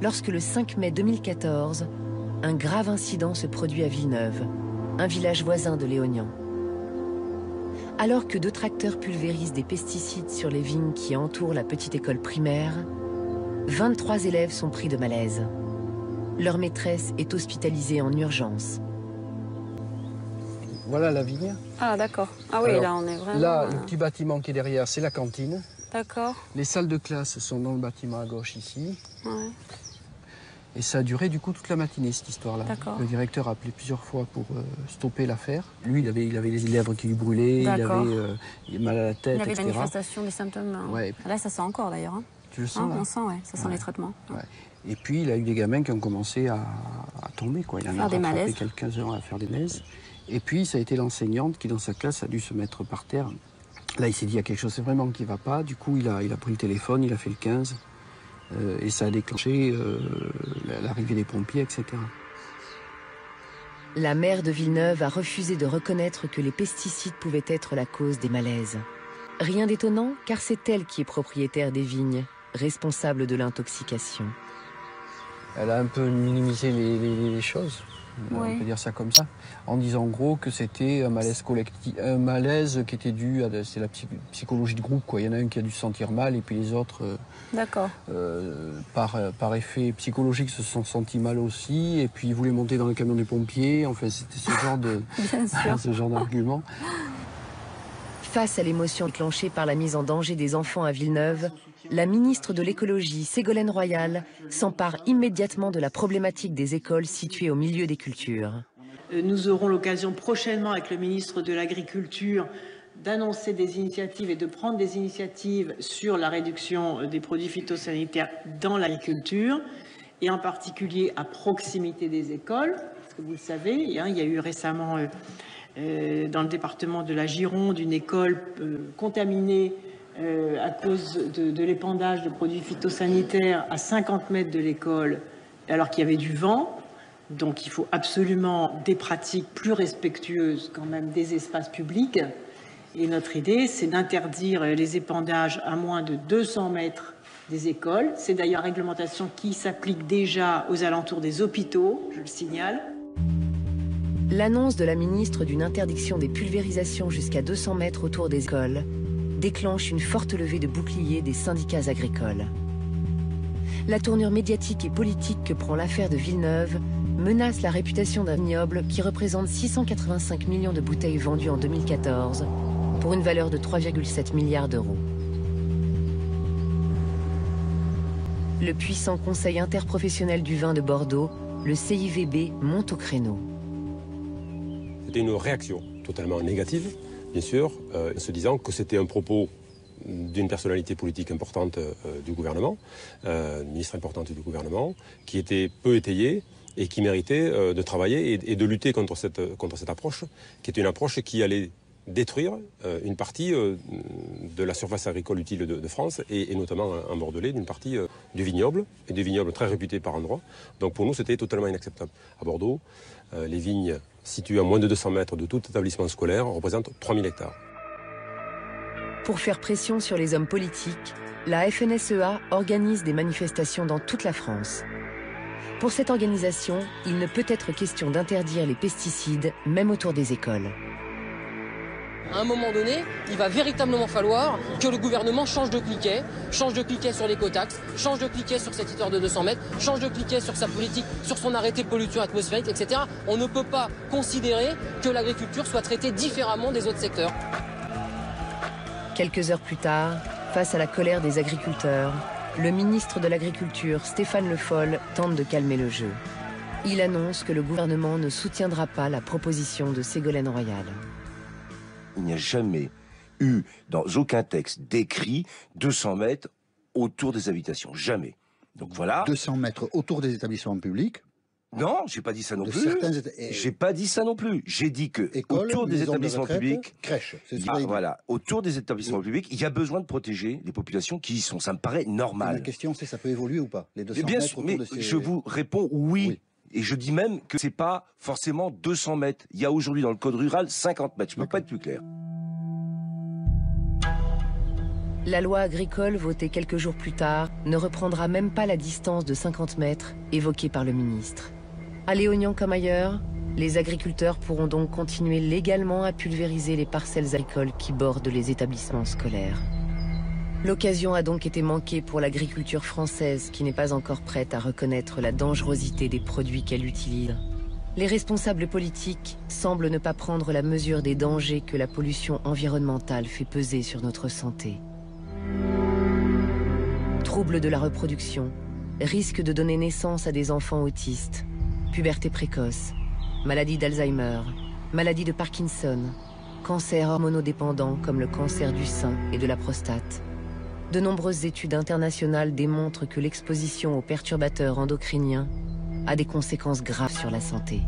lorsque le 5 mai 2014, un grave incident se produit à Villeneuve, un village voisin de Léognan. Alors que 2 tracteurs pulvérisent des pesticides sur les vignes qui entourent la petite école primaire, 23 élèves sont pris de malaise. Leur maîtresse est hospitalisée en urgence. Voilà la vigne. Ah d'accord. Ah oui, alors, là on est vraiment... Là, le petit bâtiment qui est derrière, c'est la cantine. D'accord. Les salles de classe sont dans le bâtiment à gauche ici. Ouais. Et ça a duré du coup toute la matinée cette histoire-là. Le directeur a appelé plusieurs fois pour stopper l'affaire. Lui, il avait les lèvres qui lui brûlaient, il avait mal à la tête, il avait etc. des manifestations, des symptômes. Ouais. Là, ça sent encore d'ailleurs. Hein. Tu le sens là? On sent, ouais. Ça sent les traitements. Ouais. Et puis, il a eu des gamins qui ont commencé à tomber, quoi. Il en a rattrapé quelques-uns à faire des malaises. Et puis, ça a été l'enseignante qui, dans sa classe, a dû se mettre par terre. Là, il s'est dit, il y a quelque chose vraiment qui ne va pas. Du coup, il a pris le téléphone, il a fait le 15. Et ça a déclenché l'arrivée des pompiers, etc. La maire de Villeneuve a refusé de reconnaître que les pesticides pouvaient être la cause des malaises. Rien d'étonnant, car c'est elle qui est propriétaire des vignes, responsable de l'intoxication. Elle a un peu minimisé les choses, on peut dire ça comme ça, en disant en gros que c'était un malaise collectif, un malaise qui était dû à c'est la psychologie de groupe, quoi. Il y en a un qui a dû se sentir mal et puis les autres, par effet psychologique, se sont sentis mal aussi, et puis ils voulaient monter dans le camion des pompiers. Enfin, c'était ce genre de ce genre d'argument. Face à l'émotion déclenchée par la mise en danger des enfants à Villeneuve, la ministre de l'écologie, Ségolène Royal, s'empare immédiatement de la problématique des écoles situées au milieu des cultures. Nous aurons l'occasion prochainement avec le ministre de l'Agriculture d'annoncer des initiatives et de prendre des initiatives sur la réduction des produits phytosanitaires dans l'agriculture et en particulier à proximité des écoles. Parce que vous le savez, il y a eu récemment dans le département de la Gironde une école contaminée à cause de l'épandage de produits phytosanitaires à 50 mètres de l'école alors qu'il y avait du vent. Donc il faut absolument des pratiques plus respectueuses quand même des espaces publics. Et notre idée, c'est d'interdire les épandages à moins de 200 mètres des écoles. C'est d'ailleurs une réglementation qui s'applique déjà aux alentours des hôpitaux, je le signale. L'annonce de la ministre d'une interdiction des pulvérisations jusqu'à 200 mètres autour des écoles déclenche une forte levée de boucliers des syndicats agricoles. La tournure médiatique et politique que prend l'affaire de Villeneuve menace la réputation d'un vignoble qui représente 685 millions de bouteilles vendues en 2014 pour une valeur de 3,7 milliards d'euros. Le puissant Conseil interprofessionnel du vin de Bordeaux, le CIVB, monte au créneau. C'était une réaction totalement négative, bien sûr, se disant que c'était un propos d'une personnalité politique importante du gouvernement, ministre importante du gouvernement, qui était peu étayé et qui méritait de travailler et de lutter contre cette approche, qui était une approche qui allait détruire une partie de la surface agricole utile de France et notamment en Bordelais, d'une partie du vignoble, et des vignobles très réputés par endroits. Donc pour nous, c'était totalement inacceptable. À Bordeaux, les vignes situées à moins de 200 mètres de tout établissement scolaire représentent 3000 hectares. Pour faire pression sur les hommes politiques, la FNSEA organise des manifestations dans toute la France. Pour cette organisation, il ne peut être question d'interdire les pesticides, même autour des écoles. À un moment donné, il va véritablement falloir que le gouvernement change de cliquet sur l'écotaxe, change de cliquet sur cette histoire de 200 mètres, change de cliquet sur sa politique, sur son arrêté pollution atmosphérique, etc. On ne peut pas considérer que l'agriculture soit traitée différemment des autres secteurs. Quelques heures plus tard, face à la colère des agriculteurs, le ministre de l'Agriculture, Stéphane Le Foll, tente de calmer le jeu. Il annonce que le gouvernement ne soutiendra pas la proposition de Ségolène Royal. Il n'y a jamais eu, dans aucun texte, décrit 200 mètres autour des habitations. Jamais. Donc voilà. 200 mètres autour des établissements publics. Non, j'ai pas dit ça non plus. J'ai pas dit ça non plus. J'ai dit que autour des établissements publics, crèches, voilà, autour des établissements publics, il y a besoin de protéger les populations qui y sont. Ça me paraît normal. La question, c'est ça peut évoluer ou pas, les 200 bien mètres sûr, autour mais de ces... je vous réponds oui. Et je dis même que c'est pas forcément 200 mètres. Il y a aujourd'hui dans le code rural 50 mètres. Je peux pas être plus clair. La loi agricole, votée quelques jours plus tard, ne reprendra même pas la distance de 50 mètres évoquée par le ministre. À Léognan comme ailleurs, les agriculteurs pourront donc continuer légalement à pulvériser les parcelles agricoles qui bordent les établissements scolaires. L'occasion a donc été manquée pour l'agriculture française qui n'est pas encore prête à reconnaître la dangerosité des produits qu'elle utilise. Les responsables politiques semblent ne pas prendre la mesure des dangers que la pollution environnementale fait peser sur notre santé. Troubles de la reproduction, risque de donner naissance à des enfants autistes, puberté précoce, maladie d'Alzheimer, maladie de Parkinson, cancers hormonodépendants comme le cancer du sein et de la prostate. De nombreuses études internationales démontrent que l'exposition aux perturbateurs endocriniens a des conséquences graves sur la santé.